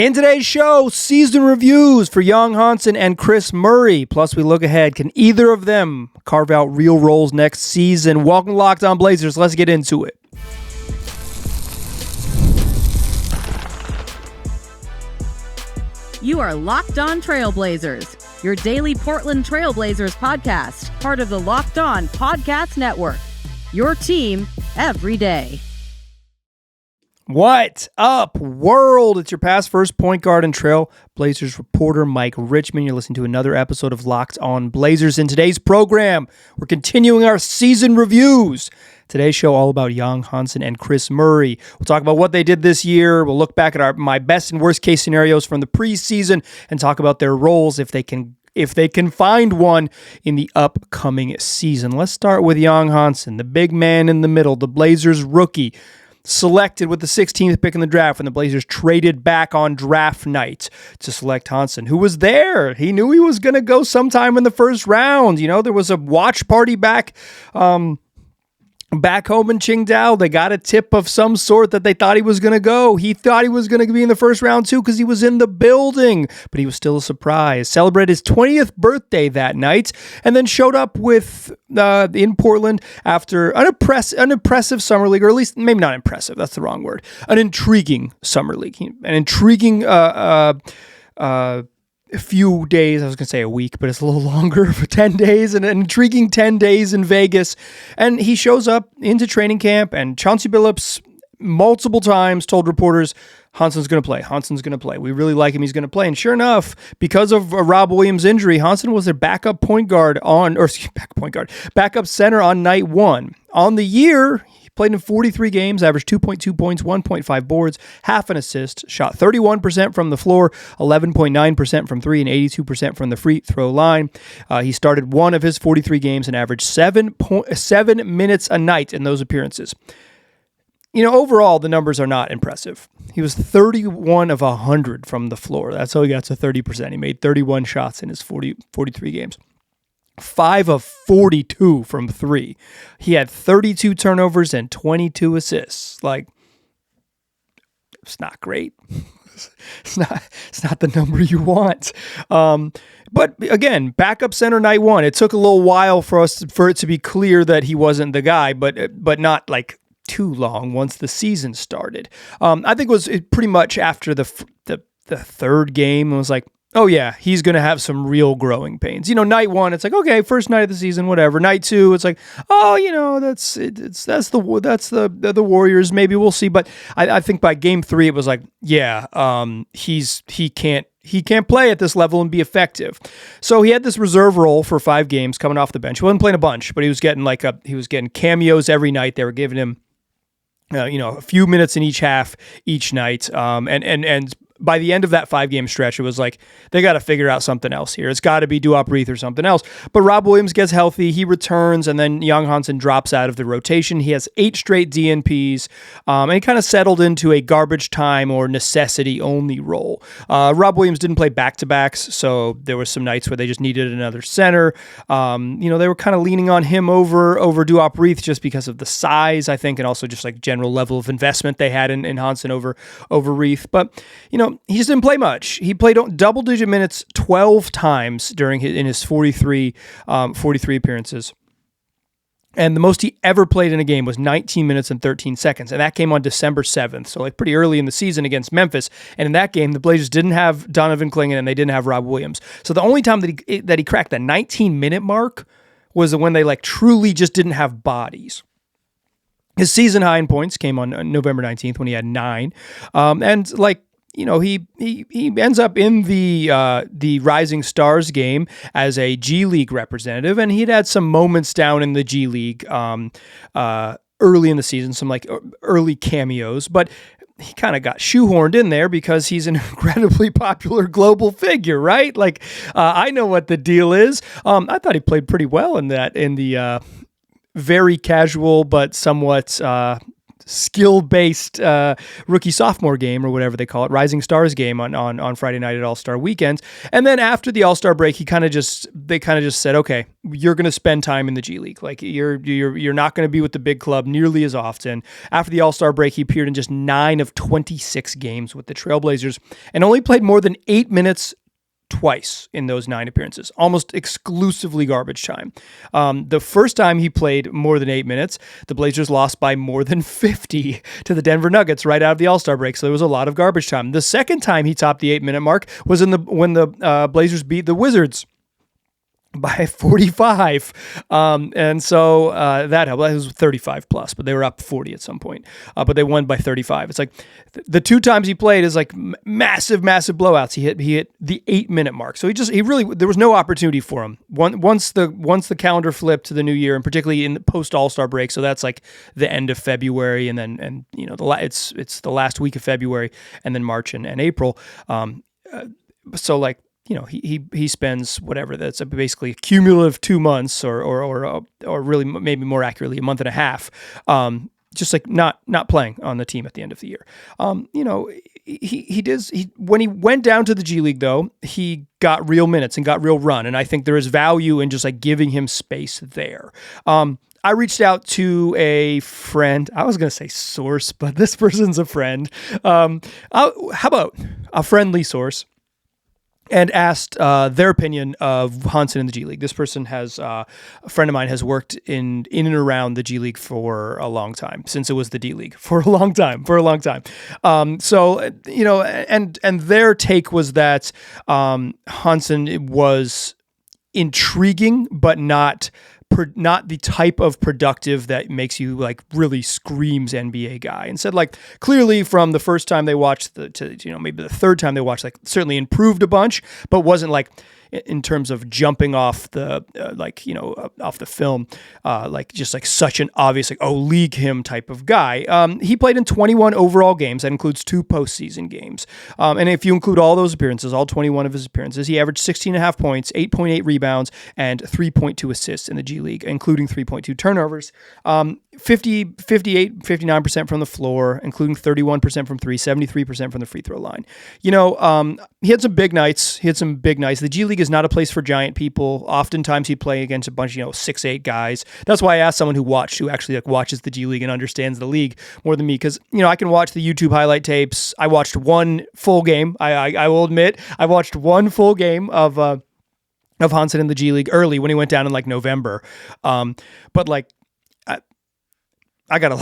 In today's show, season reviews for young Hansen and Kris Murray. Plus, we look ahead. Can either of them carve out real roles next season? Welcome to Locked On Blazers. Let's get into it. You are Locked On Trailblazers, your daily Portland Trailblazers podcast, part of the Locked On Podcast Network. Your team every day. What up, world? It's your past first point guard and Trail Blazers reporter, Mike Richmond. You're listening to another episode of Locked On Blazers. In today's program, we're continuing our season reviews. Today's show all about young Hansen and Kris Murray. We'll talk about what they did this year. We'll look back at my best and worst case scenarios from the preseason and talk about their roles if they can find one in the upcoming season. Let's start with young Hansen, the big man in the middle, the Blazers rookie. Selected with the 16th pick in the draft when the Blazers traded back on draft night to select Hansen, who was there. He knew he was going to go sometime in the first round. You know, there was a watch party back home in Qingdao. They got a tip of some sort that they thought he was going to go. He thought he was going to be in the first round too because he was in the building, but he was still a surprise. Celebrated his 20th birthday that night and then showed up in Portland after an impressive summer league, or at least maybe not impressive. That's the wrong word. An intriguing summer league, an intriguing a few days, I was going to say a week, but it's a little longer, for 10 days, an intriguing 10 days in Vegas. And he shows up into training camp, and Chauncey Billups multiple times told reporters, Hansen's going to play. We really like him. He's going to play. And sure enough, because of Rob Williams' injury, Hansen was their backup backup center on night one. On the year, played in 43 games, averaged 2.2 points, 1.5 boards, half an assist, shot 31% from the floor, 11.9% from three, and 82% from the free throw line. He started one of his 43 games and averaged 7 minutes a night in those appearances. You know, overall, the numbers are not impressive. He was 31 of 100 from the floor. That's how he got to 30%. He made 31 shots in his 43 games. 5 of 42 from three. He had 32 turnovers and 22 assists. Like, it's not great. It's not the number you want. But again, backup center night one. It took a little while for it to be clear that he wasn't the guy, but not like too long once the season started. I think it was pretty much after the third game. It was like, oh yeah, he's going to have some real growing pains. You know, night one, it's like, okay, first night of the season, whatever. Night two, it's like, oh, you know, that's the Warriors. Maybe we'll see. But I think by game three, it was like, yeah, he can't play at this level and be effective. So he had this reserve role for 5 games coming off the bench. He wasn't playing a bunch, but he was getting cameos every night. They were giving him, a few minutes in each half each night. And by the end of that 5-game stretch, it was like, they got to figure out something else here. It's got to be Duop-Reath or something else. But Rob Williams gets healthy. He returns, and then young Hansen drops out of the rotation. He has 8 straight DNPs, and he kind of settled into a garbage time or necessity-only role. Rob Williams didn't play back-to-backs, so there were some nights where they just needed another center. They were kind of leaning on him over Duop-Reath just because of the size, I think, and also just like general level of investment they had in Hansen over Reath. But, he just didn't play much. He played double-digit minutes 12 times in his 43 appearances. And the most he ever played in a game was 19 minutes and 13 seconds. And that came on December 7th, so like pretty early in the season against Memphis. And in that game, the Blazers didn't have Donovan Clingan and they didn't have Rob Williams. So the only time that he cracked the 19-minute mark was when they like truly just didn't have bodies. His season high in points came on November 19th when he had 9. He ends up in the Rising Stars game as a G League representative, and he'd had some moments down in the G League early in the season, some like early cameos, but he kind of got shoehorned in there because he's an incredibly popular global figure, right? Like, I know what the deal is. I thought he played pretty well in the very casual but somewhat skill-based rookie sophomore game, or whatever they call it, Rising Stars game on Friday night at All-Star weekends. And then after the All-Star break, they kind of just said, okay, you're going to spend time in the G League. Like you're not going to be with the big club nearly as often. After the All-Star break, he appeared in just 9 of 26 games with the Trailblazers and only played more than 8 minutes twice in those 9 appearances, almost exclusively garbage time. The first time he played more than 8 minutes, the Blazers lost by more than 50 to the Denver Nuggets right out of the All-Star break, so there was a lot of garbage time. The second time he topped the 8-minute mark was when the Blazers beat the Wizards by 45. And so that helped. It was 35 plus, but they were up 40 at some point. But they won by 35. It's like the 2 times he played is like massive blowouts. He hit the 8-minute mark. So he really, there was no opportunity for him. Once the calendar flipped to the new year, and particularly in the post All-Star break, so that's like the end of February, and then it's the last week of February, and then March and April. So like, he spends whatever, that's basically a cumulative 2 months or really maybe more accurately a month and a half, just like not playing on the team at the end of the year. When he went down to the G League though, he got real minutes and got real run. And I think there is value in just like giving him space there. I reached out to a friend. I was going to say source, but this person's a friend. How about a friendly source? And asked their opinion of Hansen in the G League. This person a friend of mine has worked in and around the G League for a long time, since it was the D League for a long time. So, and their take was that Hansen was intriguing, but not the type of productive that makes you like really screams NBA guy. And said like clearly from the first time they watched maybe the third time they watched, like certainly improved a bunch, but wasn't like in terms of jumping off the off the film, like just like such an obvious like, oh, league him type of guy. He played in 21 overall games. That includes 2 postseason games. And if you include all those appearances, all 21 of his appearances, he averaged 16.5 points, 8.8 rebounds, and 3.2 assists in the G League, including 3.2 turnovers. 59% from the floor, including 31% from 3, 73% from the free throw line. He had some big nights. The G League is not a place for giant people. Oftentimes he'd play against a bunch of 6'8" guys. That's why I asked someone who actually like watches the G League and understands the league more than me, because I can watch the YouTube highlight tapes. I watched one full game. I will admit I watched one full game of Hansen in the G League early when he went down in like November. But like, I got a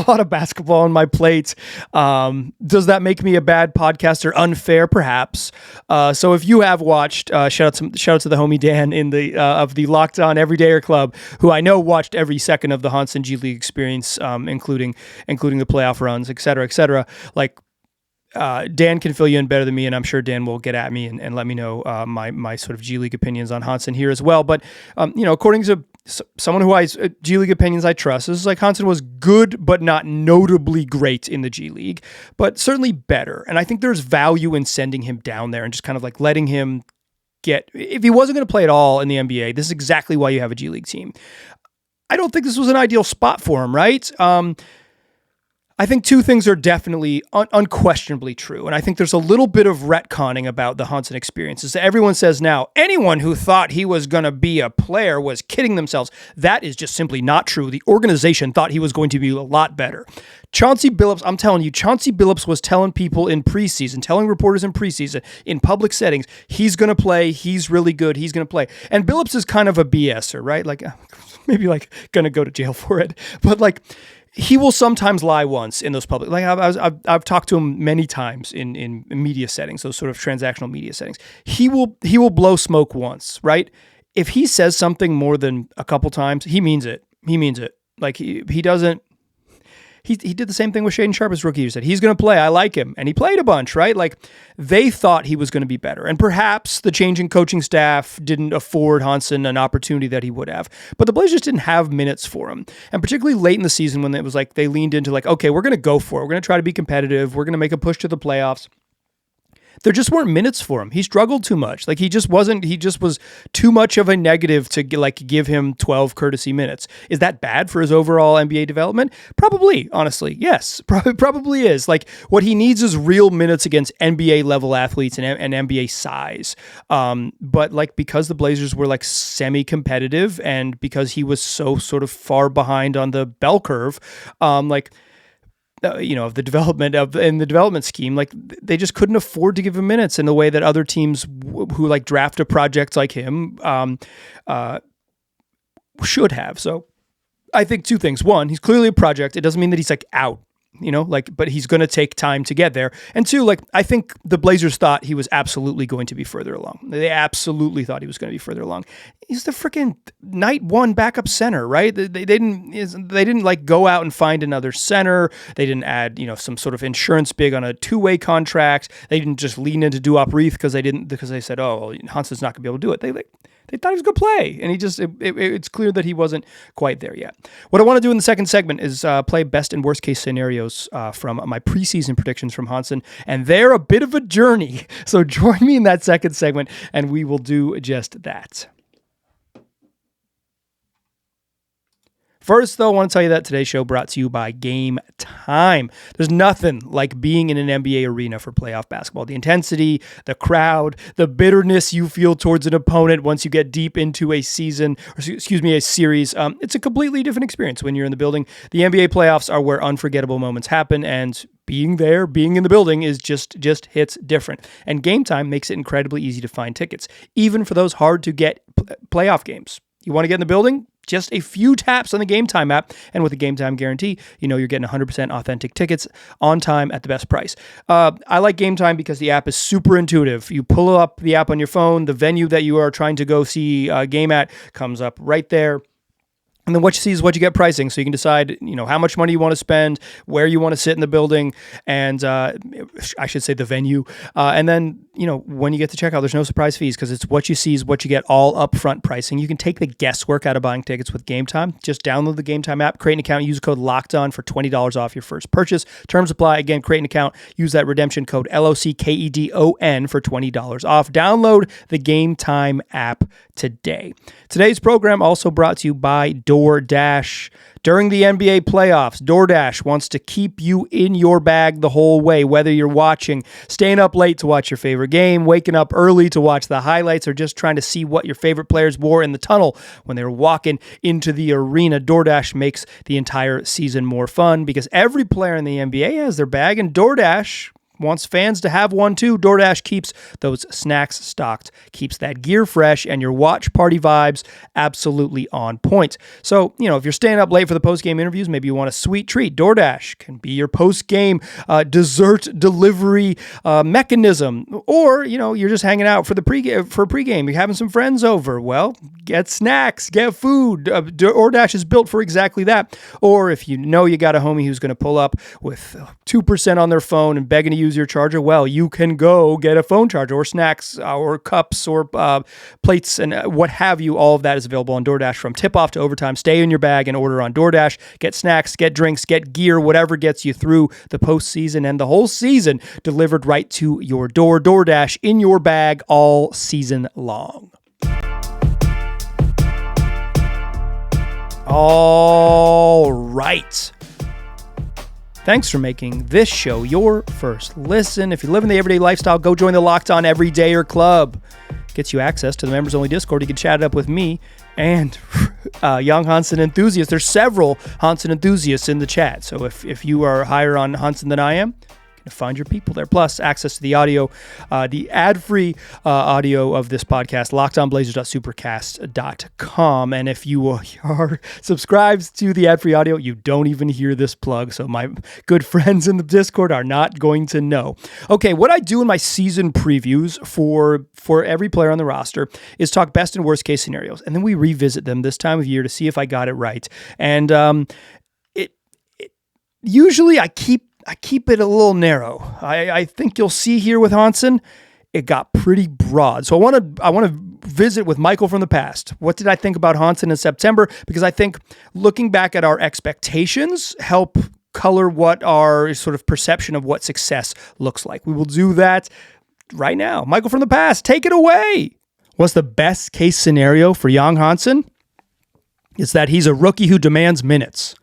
lot of basketball on my plate. Does that make me a bad podcaster? Unfair, perhaps. So if you have watched, shout out to the homie Dan in the of the Locked On Everydayer Club, who I know watched every second of the Hansen G League experience, including the playoff runs, et cetera. Like, Dan can fill you in better than me, and I'm sure Dan will get at me and let me know my sort of G League opinions on Hansen here as well. But according to someone who G League opinions I trust, this is like Hansen was good but not notably great in the G League, but certainly better. And I think there's value in sending him down there and just kind of like letting him if he wasn't going to play at all in the NBA, this is exactly why you have a G League team. I don't think this was an ideal spot for him, right? I think 2 things are definitely unquestionably true. And I think there's a little bit of retconning about the Hansen experience. So everyone says now, anyone who thought he was going to be a player was kidding themselves. That is just simply not true. The organization thought he was going to be a lot better. Chauncey Billups, I'm telling you, Chauncey Billups was telling people in preseason, telling reporters in preseason, in public settings, he's going to play, he's really good, he's going to play. And Billups is kind of a BSer, right? Like, maybe like going to go to jail for it. But like, he will sometimes lie once in those public, like I've talked to him many times in media settings, those sort of transactional media settings. He will blow smoke once, right? If he says something more than a couple times, he means it. Like he doesn't. He did the same thing with Shaedon Sharpe as rookie. He said, he's going to play. I like him. And he played a bunch, right? Like, they thought he was going to be better. And perhaps the changing coaching staff didn't afford Hansen an opportunity that he would have. But the Blazers didn't have minutes for him. And particularly late in the season when it was like they leaned into like, okay, we're going to go for it. We're going to try to be competitive. We're going to make a push to the playoffs. there just weren't minutes for him. He struggled too much. Like he just was too much of a negative to give him 12 courtesy minutes. Is that bad for his overall NBA development? Probably, honestly. Yes, probably is. Like what he needs is real minutes against NBA level athletes and NBA size. But like because the Blazers were like semi-competitive and because he was so sort of far behind on the bell curve, of the development scheme, like they just couldn't afford to give him minutes in the way that other teams who like draft a project like him should have. So I think two things. One, he's clearly a project. It doesn't mean that he's like out, but he's going to take time to get there. And two, like I think the Blazers thought he was absolutely going to be further along. They absolutely thought he was going to be further along. He's the freaking night one backup center, right? They didn't like go out and find another center. They didn't add, some sort of insurance big on a two-way contract. They didn't just lean into Duop Reith because they said, oh, Hansen's not gonna be able to do it. They thought he was going to play, and it's clear that he wasn't quite there yet. What I want to do in the second segment is play best and worst case scenarios from my preseason predictions from Hansen, and they're a bit of a journey. So join me in that second segment, and we will do just that. First, though, I want to tell you that today's show brought to you by Gametime. There's nothing like being in an NBA arena for playoff basketball. The intensity, the crowd, the bitterness you feel towards an opponent once you get deep into a series. It's a completely different experience when you're in the building. The NBA playoffs are where unforgettable moments happen, and being there, being in the building is just hits different. And Gametime makes it incredibly easy to find tickets, even for those hard to get playoff games. You want to get in the building? Just a few taps on the Gametime app, and with the Gametime guarantee, you're getting 100% authentic tickets on time at the best price. I like Gametime because the app is super intuitive. You pull up the app on your phone, the venue that you are trying to go see a game at comes up right there. And then what you see is what you get pricing. So you can decide, how much money you want to spend, where you want to sit in the building, and I should say the venue. And then, when you get to checkout, there's no surprise fees because it's what you see is what you get, all upfront pricing. You can take the guesswork out of buying tickets with Gametime. Just download the Gametime app, create an account, use code LOCKEDON for $20 off your first purchase. Terms apply. Again, create an account, use that redemption code LOCKEDON for $20 off. Download the Gametime app today. Today's program also brought to you by DoorDash. During the NBA playoffs, DoorDash wants to keep you in your bag the whole way, whether you're staying up late to watch your favorite game, waking up early to watch the highlights, or just trying to see what your favorite players wore in the tunnel when they were walking into the arena. DoorDash makes the entire season more fun because every player in the NBA has their bag, and DoorDash wants fans to have one too. DoorDash keeps those snacks stocked, keeps that gear fresh, and your watch party vibes absolutely on point. So, if you're staying up late for the post-game interviews, maybe you want a sweet treat. DoorDash can be your post-game dessert delivery mechanism. Or, you're just hanging out for pregame. You're having some friends over. Well, get snacks, get food. DoorDash is built for exactly that. Or if you got a homie who's going to pull up with 2% on their phone and begging to use your charger, well, you can go get a phone charger or snacks or cups or plates and what have you. All of that is available on DoorDash from tip-off to overtime. Stay in your bag and order on DoorDash. Get snacks, get drinks, get gear, whatever gets you through the postseason and the whole season delivered right to your door. DoorDash in your bag all season long. All right. Thanks for making this show your first listen. If you live in the everyday lifestyle, go join the Locked On Everydayer Club. Gets you access to the members-only Discord. You can chat it up with me and young Hansen enthusiasts. There's several Hansen enthusiasts in the chat. So if you are higher on Hansen than I am, find your people there. Plus, access to the audio, the ad-free audio of this podcast, lockedonblazers.supercast.com. And if you are subscribed to the ad-free audio, you don't even hear this plug. So my good friends in the Discord are not going to know. Okay, what I do in my season previews for every player on the roster is talk best and worst case scenarios. And then we revisit them this time of year to see if I got it right. And usually I keep it a little narrow. I think you'll see here with Hansen, it got pretty broad. So I want to visit with Michael from the past. What did I think about Hansen in September? Because I think looking back at our expectations help color what our sort of perception of what success looks like. We will do that right now. Michael from the past, take it away. What's the best case scenario for Jan Hansen? It's that he's a rookie who demands minutes.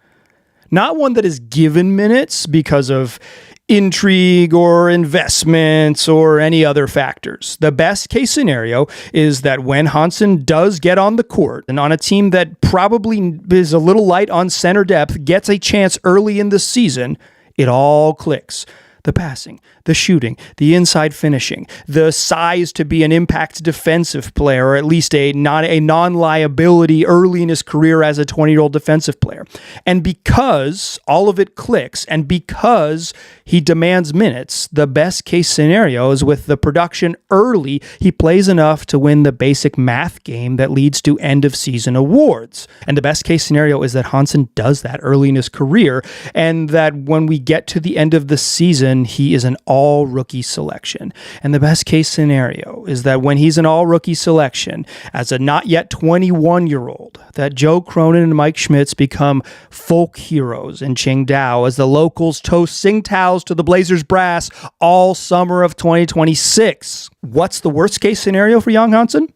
Not one that is given minutes because of intrigue or investments or any other factors. The best case scenario is that when Hansen does get on the court and on a team that probably is a little light on center depth, gets a chance early in the season, it all clicks. The passing, the shooting, the inside finishing, the size to be an impact defensive player, or at least a non-liability early in his career as a 20-year-old defensive player. And because all of it clicks, and because he demands minutes, the best case scenario is with the production early, he plays enough to win the basic math game that leads to end of season awards. And the best case scenario is that Hansen does that early in his career, and that when we get to the end of the season, he is an all-rookie selection. And the best case scenario is that when he's an all-rookie selection, as a not yet 21-year-old, that Joe Cronin and Mike Schmitz become folk heroes in Qingdao as the locals toast Tsingtaos to the Blazers brass all summer of 2026. What's the worst case scenario for Jan Hansen?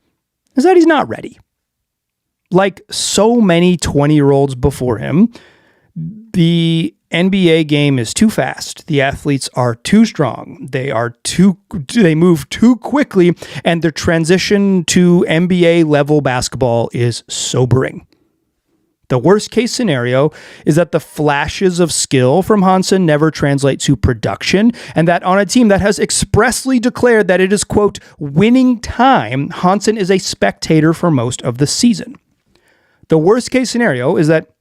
Is that he's not ready. Like so many 20-year-olds before him, the NBA game is too fast. The athletes are too strong. They move too quickly, and their transition to NBA level basketball is sobering. The worst case scenario is that the flashes of skill from Hansen never translate to production, and that on a team that has expressly declared that it is, quote, winning time, Hansen is a spectator for most of the season. The worst case scenario is that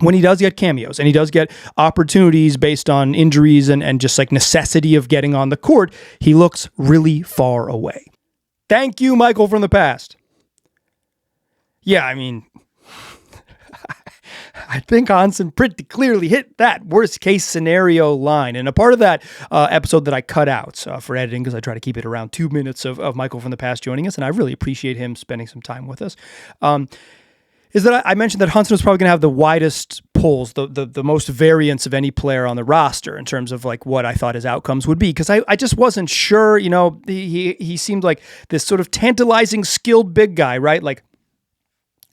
when he does get cameos and he does get opportunities based on injuries and just like necessity of getting on the court, he looks really far away. Thank you, Michael from the past. Yeah, I mean, I think Hansen pretty clearly hit that worst case scenario line. And a part of that episode that I cut out for editing, because I try to keep it around 2 minutes of Michael from the past joining us, and I really appreciate him spending some time with us, is that I mentioned that Hansen was probably going to have the widest polls, the most variance of any player on the roster in terms of like what I thought his outcomes would be. Because I just wasn't sure, he seemed like this sort of tantalizing, skilled big guy, right? Like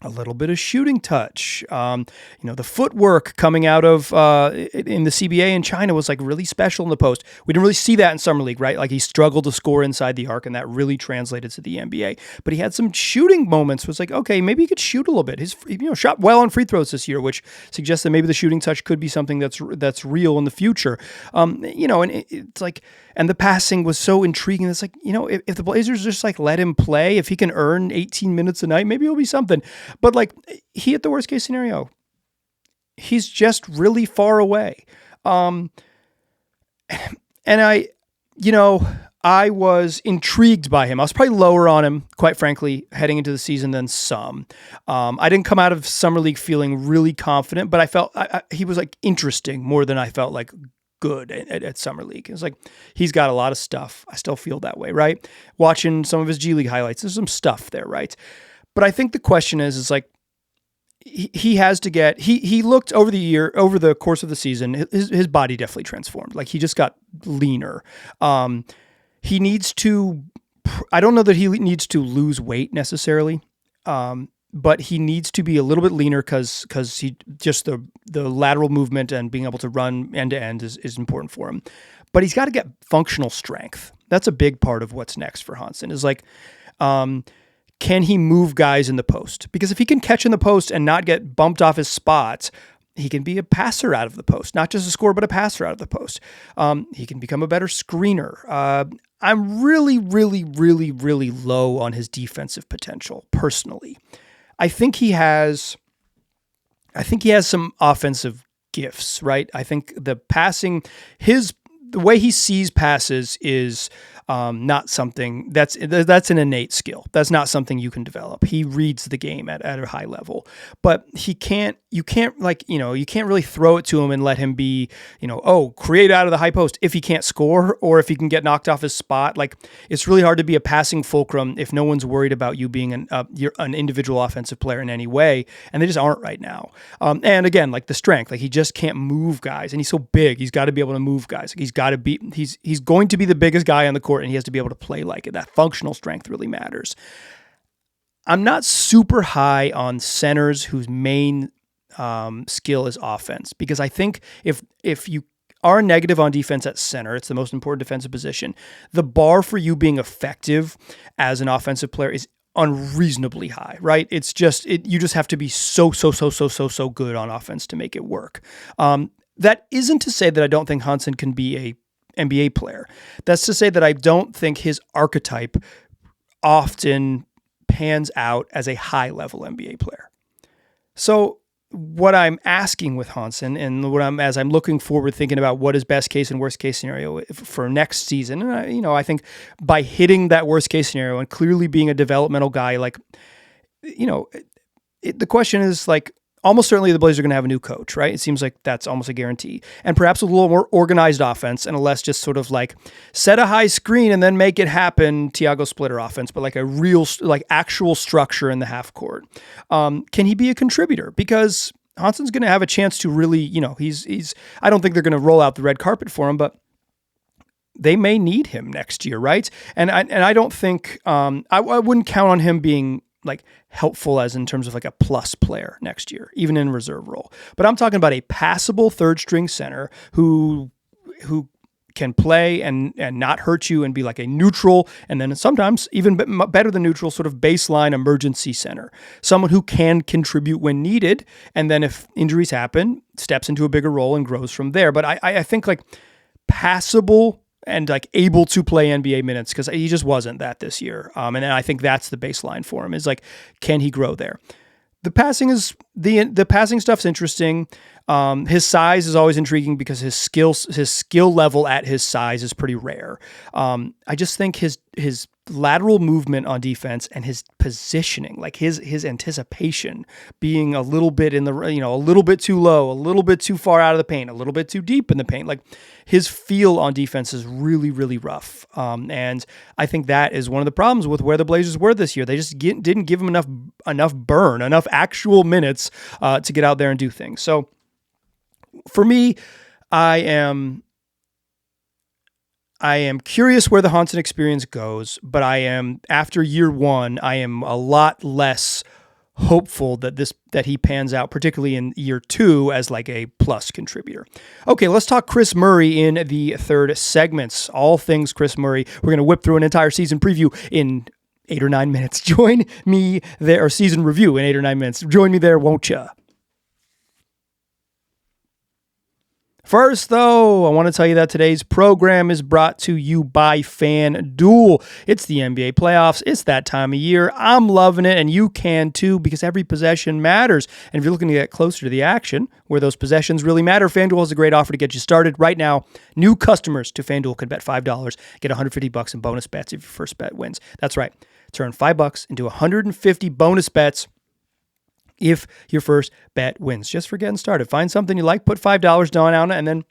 a little bit of shooting touch. The footwork coming out of in the CBA in China was like really special in the post. We didn't really see that in Summer League, right? Like he struggled to score inside the arc, and that really translated to the NBA. But he had some shooting moments. It was like, okay, maybe he could shoot a little bit. He's shot well on free throws this year, which suggests that maybe the shooting touch could be something that's real in the future. And it's like. And the passing was so intriguing. It's like, if the Blazers just like let him play, if he can earn 18 minutes a night, maybe it'll be something. But like he hit the worst case scenario. He's just really far away. And I was intrigued by him. I was probably lower on him, quite frankly, heading into the season than some. I didn't come out of Summer League feeling really confident, but I felt he was like interesting more than I felt like good at Summer League. It's like, he's got a lot of stuff. I still feel that way, right? Watching some of his G League highlights, there's some stuff there, right? But I think the question is like, he has to get, he looked over the course of the season, his body definitely transformed. Like he just got leaner. He needs to, I don't know that he needs to lose weight necessarily. But he needs to be a little bit leaner because he just the lateral movement and being able to run end to end is important for him. But he's got to get functional strength. That's a big part of what's next for Hansen. Is like, can he move guys in the post? Because if he can catch in the post and not get bumped off his spots, he can be a passer out of the post, not just a scorer, but a passer out of the post. He can become a better screener. I'm really, really, really, really low on his defensive potential personally. I think he has some offensive gifts, right? I think the passing, the way he sees passes is not something that's an innate skill. That's not something you can develop. He reads the game at a high level, but you can't really throw it to him and let him be, create out of the high post if he can't score or if he can get knocked off his spot. Like it's really hard to be a passing fulcrum if no one's worried about you being you're an individual offensive player in any way. And they just aren't right now. And again, like the strength, like he just can't move guys and he's so big. He's got to be able to move guys. He's got to be, he's going to be the biggest guy on the court court, and he has to be able to play like it. That functional strength really matters. I'm not super high on centers whose main skill is offense, because I think if you are negative on defense at center, it's the most important defensive position, the bar for you being effective as an offensive player is unreasonably high, right? It's just, you just have to be so good on offense to make it work. That isn't to say that I don't think Hansen can be a NBA player. That's to say that I don't think his archetype often pans out as a high-level NBA player. So what I'm asking with Hansen, and as I'm looking forward, thinking about what is best case and worst case scenario for next season, and I think by hitting that worst case scenario and clearly being a developmental guy, the question is almost certainly the Blazers are going to have a new coach, right? It seems like that's almost a guarantee. And perhaps a little more organized offense and a less just sort of set a high screen and then make it happen, Tiago Splitter offense, but a real, actual structure in the half court. Can he be a contributor? Because Hansen's going to have a chance to really, he's I don't think they're going to roll out the red carpet for him, but they may need him next year, right? And I don't think, I wouldn't count on him being helpful as in terms of a plus player next year, even in reserve role. But I'm talking about a passable third string center who can play and not hurt you and be a neutral, and then sometimes even better than neutral, sort of baseline emergency center. Someone who can contribute when needed, and then if injuries happen, steps into a bigger role and grows from there. But I think passable and able to play NBA minutes, because he just wasn't that this year. And I think that's the baseline for him, is can he grow there? The passing stuff's interesting. His size is always intriguing because his skill level at his size is pretty rare. I just think his lateral movement on defense and his positioning, his anticipation, being a little bit a little bit too low, a little bit too far out of the paint, a little bit too deep in the paint. His feel on defense is really, really rough. And I think that is one of the problems with where the Blazers were this year. They just didn't give him enough burn, enough actual minutes to get out there and do things. So for me, I am curious where the Hansen experience goes, but after year one, I am a lot less hopeful that he pans out, particularly in year two, as a plus contributor. Okay, let's talk Kris Murray in the third segments. All things Kris Murray. We're going to whip through an entire season preview in 8 or 9 minutes. Join me there, or season review in 8 or 9 minutes. Join me there, won't ya? First, though, I want to tell you that today's program is brought to you by FanDuel. It's the NBA playoffs. It's that time of year. I'm loving it, and you can too, because every possession matters. And if you're looking to get closer to the action, where those possessions really matter, FanDuel has a great offer to get you started. Right now, new customers to FanDuel can bet $5, get $150 in bonus bets if your first bet wins. That's right. Turn $5 into 150 bonus bets if your first bet wins, just for getting started. Find something you like, put $5 down on it, and then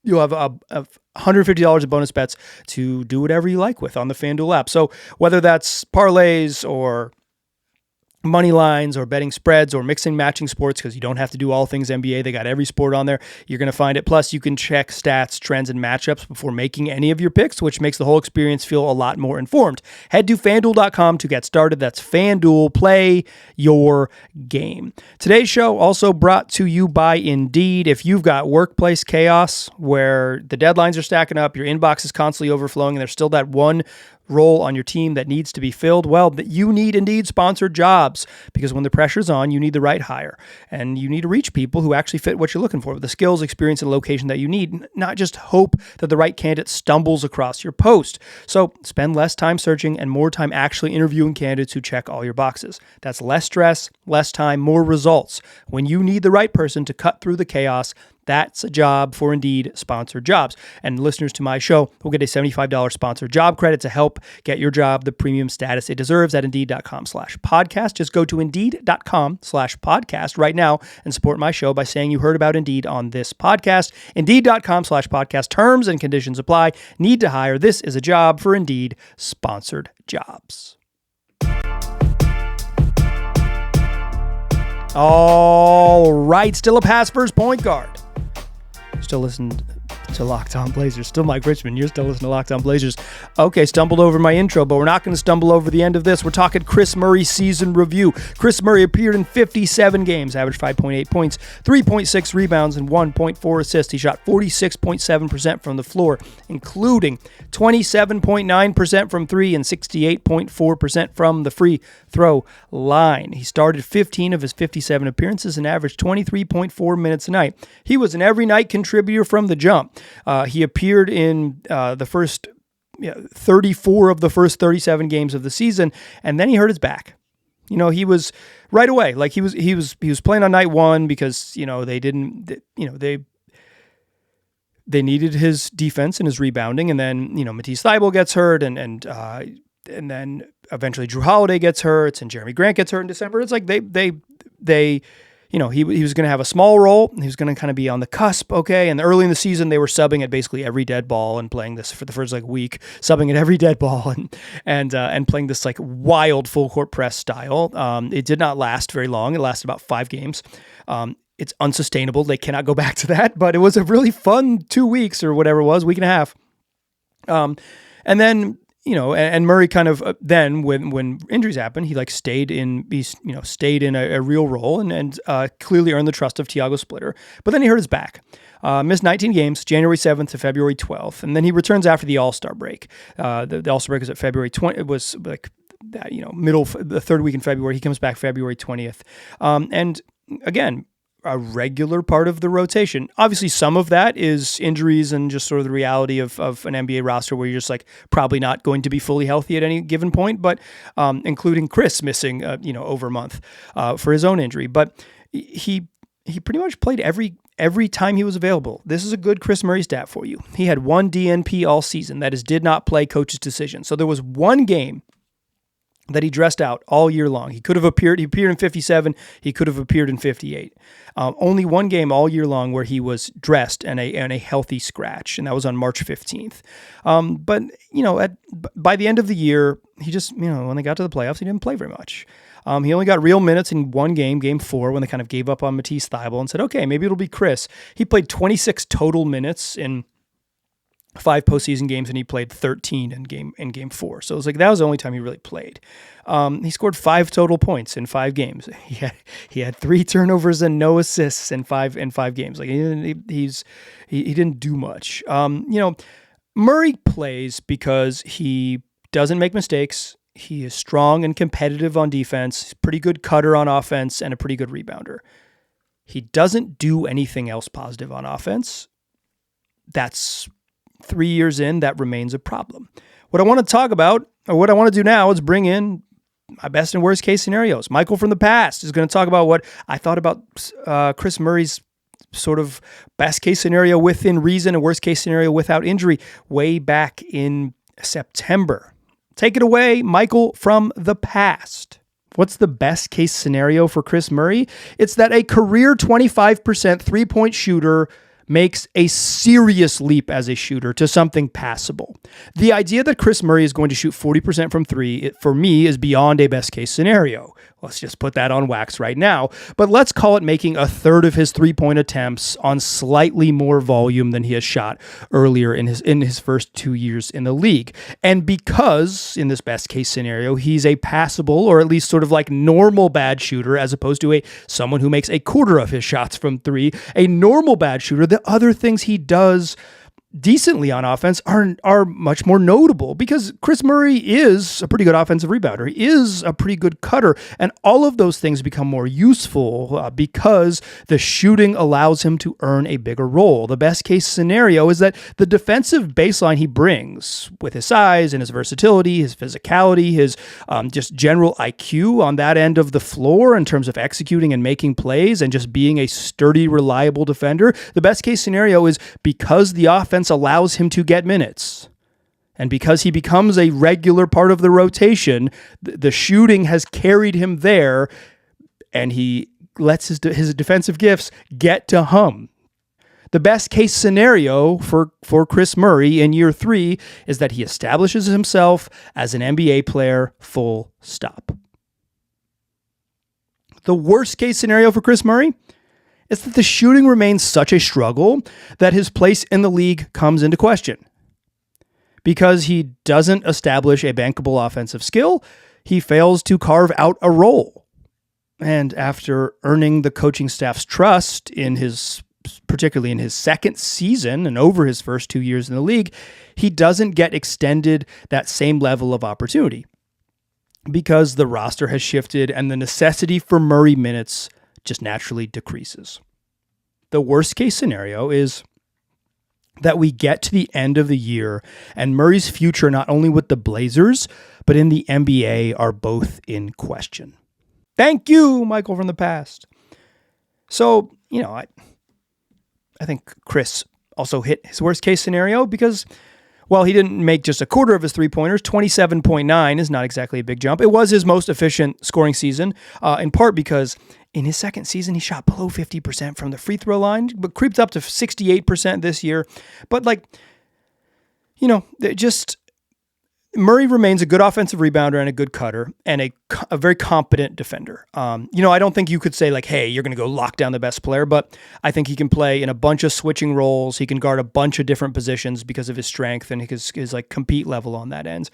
you'll have $150 of bonus bets to do whatever you like with on the FanDuel app. So whether that's parlays or money lines or betting spreads or mixing matching sports, because you don't have to do all things NBA. They got every sport on there. You're going to find it. Plus, you can check stats, trends, and matchups before making any of your picks, which makes the whole experience feel a lot more informed. Head to FanDuel.com to get started. That's FanDuel. Play your game. Today's show also brought to you by Indeed. If you've got workplace chaos where the deadlines are stacking up, your inbox is constantly overflowing, and there's still that one role on your team that needs to be filled, well, you need Indeed sponsored jobs, because when the pressure's on, you need the right hire, and you need to reach people who actually fit what you're looking for with the skills, experience, and location that you need, not just hope that the right candidate stumbles across your post. So spend less time searching and more time actually interviewing candidates who check all your boxes. That's less stress, less time, more results. When you need the right person to cut through the chaos, that's a job for Indeed sponsored jobs. And listeners to my show will get a $75 sponsored job credit to help get your job the premium status it deserves at Indeed.com/podcast. Just go to Indeed.com/podcast right now and support my show by saying you heard about Indeed on this podcast. Indeed.com/podcast. Terms and conditions apply. Need to hire. This is a job for Indeed sponsored jobs. All right, still a pass first point guard. Still listening to Locked On Blazers. Still Mike Richmond. You're still listening to Locked On Blazers. Okay, stumbled over my intro, but we're not going to stumble over the end of this. We're talking Kris Murray season review. Kris Murray appeared in 57 games, averaged 5.8 points, 3.6 rebounds, and 1.4 assists. He shot 46.7% from the floor, including 27.9% from three and 68.4% from the free throw line. He started 15 of his 57 appearances and averaged 23.4 minutes a night. He was an every night contributor from the jump. He appeared in the first 34 of the first 37 games of the season, and then he hurt his back. He was right away, like he was playing on night one because they needed his defense and his rebounding, and then Matisse Thybulle gets hurt, and then eventually Drew Holiday gets hurt, and Jeremy Grant gets hurt in December. It's like he was going to have a small role. He was going to kind of be on the cusp, okay? And early in the season, they were subbing at basically every dead ball and playing this for the first week, subbing at every dead ball and playing this wild full court press style. It did not last very long. It lasted about 5 games. It's unsustainable. They cannot go back to that, but it was a really fun 2 weeks or whatever it was, week and a half. And then, and Murray kind of then when injuries happened, he stayed in a real role and clearly earned the trust of Thiago Splitter. But then he hurt his back. Missed 19 games, January 7th to February 12th, and then he returns after the All-Star break. The All-Star break was at February 20. It was that the third week in February. He comes back February 20th, and again, a regular part of the rotation. Obviously, some of that is injuries and just sort of the reality of an NBA roster where you're just probably not going to be fully healthy at any given point, but including Kris missing, over a month for his own injury. But he pretty much played every time he was available. This is a good Kris Murray stat for you. He had 1 DNP all season. That is, did not play coach's decision. So there was one game that he dressed out all year long. He appeared in 57. He could have appeared in 58. Only one game all year long where he was dressed and a healthy scratch, and that was on March 15th. But by the end of the year, he just, when they got to the playoffs, he didn't play very much. He only got real minutes in one game, game 4, when they kind of gave up on Matisse Thybulle and said, okay, maybe it'll be Kris. He played 26 total minutes in 5 postseason games, and he played 13 in game 4. So it was that was the only time he really played. He scored 5 total points in 5 games. He had 3 turnovers and no assists in 5 games. He didn't do much. Murray plays because he doesn't make mistakes. He is strong and competitive on defense. He's a pretty good cutter on offense and a pretty good rebounder. He doesn't do anything else positive on offense. That's 3 years in, that remains a problem. What I want to talk about, or what I want to do now, is bring in my best and worst case scenarios. Michael from the past is going to talk about what I thought about Kris Murray's sort of best case scenario within reason and worst case scenario without injury way back in September. Take it away, Michael from the past. What's the best case scenario for Kris Murray? It's that a career 25% three-point shooter makes a serious leap as a shooter to something passable. The idea that Kris Murray is going to shoot 40% from 3, for me, is beyond a best case scenario. Let's just put that on wax right now. But let's call it making a third of his three-point attempts on slightly more volume than he has shot earlier in his first 2 years in the league. And because, in this best case scenario, he's a passable or at least sort of normal bad shooter as opposed to someone who makes a quarter of his shots from 3, a normal bad shooter, the other things he does decently on offense are much more notable because Kris Murray is a pretty good offensive rebounder. He is a pretty good cutter, and all of those things become more useful because the shooting allows him to earn a bigger role. The best case scenario is that the defensive baseline he brings with his size and his versatility, his physicality, his just general IQ on that end of the floor in terms of executing and making plays and just being a sturdy, reliable defender. The best case scenario is because the offense allows him to get minutes. And because he becomes a regular part of the rotation, the shooting has carried him there, and he lets his defensive gifts get to hum. The best case scenario for Kris Murray in year 3 is that he establishes himself as an NBA player, full stop. The worst case scenario for Kris Murray It's that the shooting remains such a struggle that his place in the league comes into question. Because he doesn't establish a bankable offensive skill, he fails to carve out a role. And after earning the coaching staff's trust particularly in his second season and over his first 2 years in the league, he doesn't get extended that same level of opportunity because the roster has shifted and the necessity for Murray minutes just naturally decreases. The worst case scenario is that we get to the end of the year and Murray's future, not only with the Blazers, but in the NBA, are both in question. Thank you, Michael from the past. So, I think Kris also hit his worst case scenario because, well, he didn't make just a quarter of his 3-pointers. 27.9 is not exactly a big jump. It was his most efficient scoring season, in part because in his second season, he shot below 50% from the free throw line, but creeped up to 68% this year. But Murray remains a good offensive rebounder and a good cutter and a very competent defender. I don't think you could say hey, you're going to go lock down the best player, but I think he can play in a bunch of switching roles. He can guard a bunch of different positions because of his strength and his compete level on that end.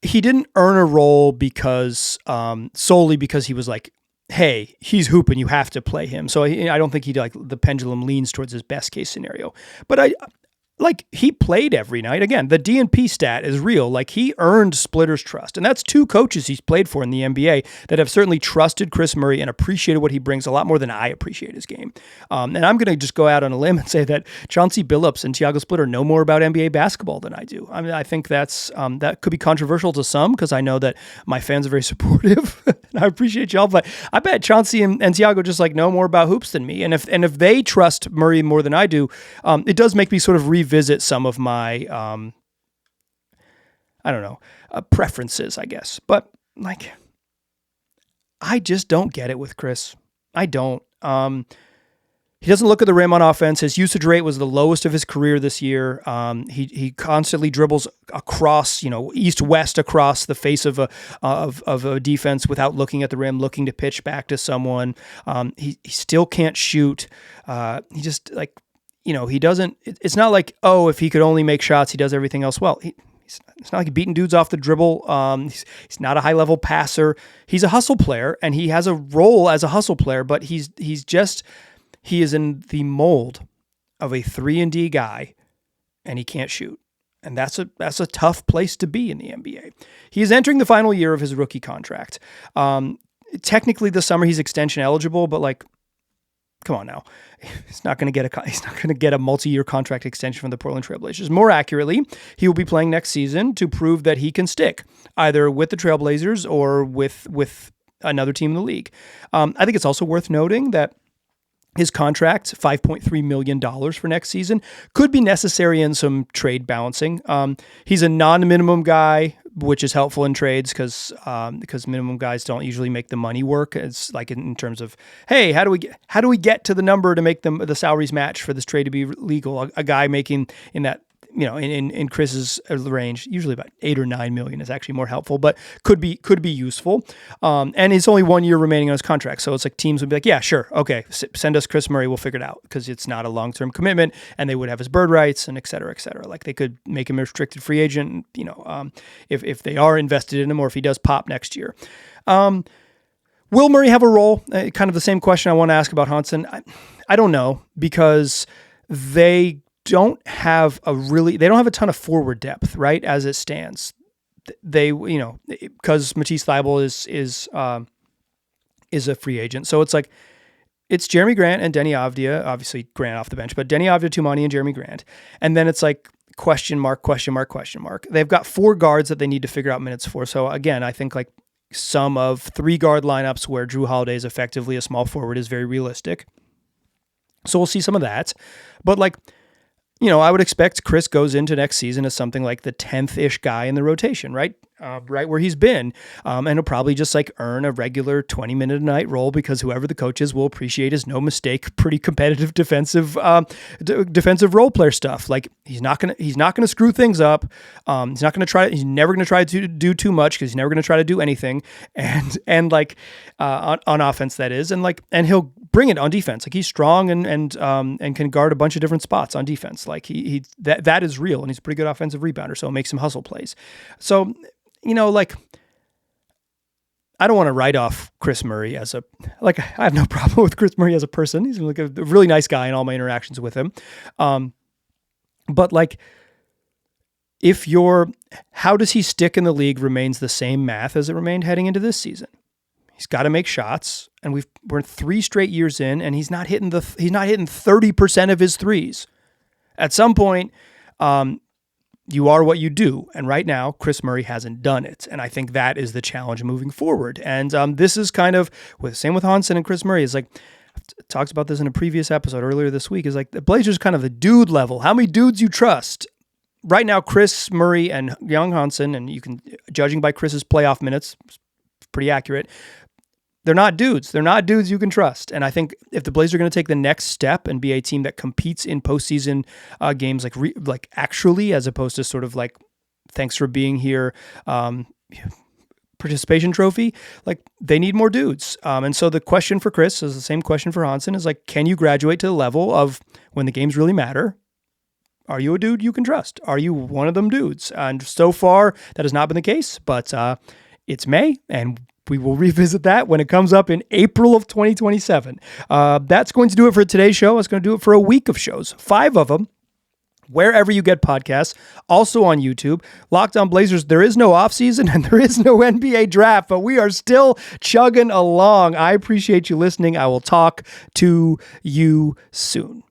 He didn't earn a role because solely because he was hey, he's hooping, you have to play him. So I don't think the pendulum leans towards his best case scenario, but he played every night. Again, the DNP stat is real. He earned Splitter's trust. And that's two coaches he's played for in the NBA that have certainly trusted Kris Murray and appreciated what he brings a lot more than I appreciate his game. And I'm going to just go out on a limb and say that Chauncey Billups and Tiago Splitter know more about NBA basketball than I do. I mean, I think that could be controversial to some because I know that my fans are very supportive and I appreciate y'all. But I bet Chauncey and Tiago just know more about hoops than me. And if they trust Murray more than I do, it does make me sort of revisit some of my, preferences, I guess. But I just don't get it with Kris. I don't. He doesn't look at the rim on offense. His usage rate was the lowest of his career this year. He constantly dribbles across, east-west across the face of a defense without looking at the rim, looking to pitch back to someone. He still can't shoot. He just he doesn't, it's not if he could only make shots, he does everything else well. It's not like he's beating dudes off the dribble. He's not a high level passer. He's a hustle player and he has a role as a hustle player, but he is in the mold of a 3-and-D guy and he can't shoot. And that's a tough place to be in the NBA. He is entering the final year of his rookie contract. Technically this summer he's extension eligible, but come on now. He's not going to get a multi-year contract extension from the Portland Trailblazers. More accurately, he will be playing next season to prove that he can stick either with the Trailblazers or with another team in the league. I think it's also worth noting that his contract, $5.3 million for next season, could be necessary in some trade balancing. He's a non-minimum guy, which is helpful in trades because minimum guys don't usually make the money work. It's in terms of, hey, how do we get to the number to make the salaries match for this trade to be legal? A guy making in that in Kris's range, usually about 8 or 9 million is actually more helpful, but could be useful. And it's only 1 year remaining on his contract. So it's teams would be yeah, sure. Okay. Send us Kris Murray. We'll figure it out because it's not a long-term commitment and they would have his bird rights and et cetera, et cetera. They could make him a restricted free agent, if they are invested in him or if he does pop next year. Will Murray have a role? Kind of the same question I want to ask about Hansen. I don't know because they don't have a ton of forward depth, right? As it stands, they, because Matisse Thybulle is a free agent. So it's Jeremy Grant and Denny Avdia, obviously Grant off the bench, but Denny Avdia, Tumani, and Jeremy Grant. And then it's question mark. They've got 4 guards that they need to figure out minutes for. So again, I think some of 3 guard lineups where Drew Holiday is effectively a small forward is very realistic. So we'll see some of that. But I would expect Kris goes into next season as something like the 10th-ish guy in the rotation, right? Right where he's been. And he'll probably just like earn a regular 20-minute a night role because whoever the coach is will appreciate his no mistake, pretty competitive defensive role player stuff. Like he's not gonna screw things up. He's never gonna try to do too much because he's never gonna try to do anything. And like on offense that is, and he'll bring it on defense. Like he's strong and can guard a bunch of different spots on defense. Like that is real, and he's a pretty good offensive rebounder, so it makes him hustle plays. So, like I don't want to write off Kris Murray I have no problem with Kris Murray as a person. He's like a really nice guy in all my interactions with him. But like how does he stick in the league remains the same math as it remained heading into this season. He's got to make shots, and we're 3 straight years in, and he's not hitting 30% of his threes. At some point, you are what you do, and right now, Kris Murray hasn't done it, and I think that is the challenge moving forward. And this is kind of same with Hansen and Kris Murray. Is like talks about this in a previous episode earlier this week. Is like the Blazers kind of the dude level. How many dudes you trust? Right now, Kris Murray and young Hansen, and you can judging by Kris's playoff minutes, pretty accurate. They're not dudes. They're not dudes you can trust. And I think if the Blazers are going to take the next step and be a team that competes in postseason games, like actually, as opposed to sort of like, thanks for being here, participation trophy, like they need more dudes. And so the question for Kris is the same question for Hansen is like, can you graduate to the level of when the games really matter? Are you a dude you can trust? Are you one of them dudes? And so far that has not been the case, but it's May, and we will revisit that when it comes up in April of 2027. That's going to do it for today's show. It's going to do it for a week of shows, 5 of them, wherever you get podcasts, also on YouTube. Locked On Blazers, there is no offseason and there is no NBA draft, but we are still chugging along. I appreciate you listening. I will talk to you soon.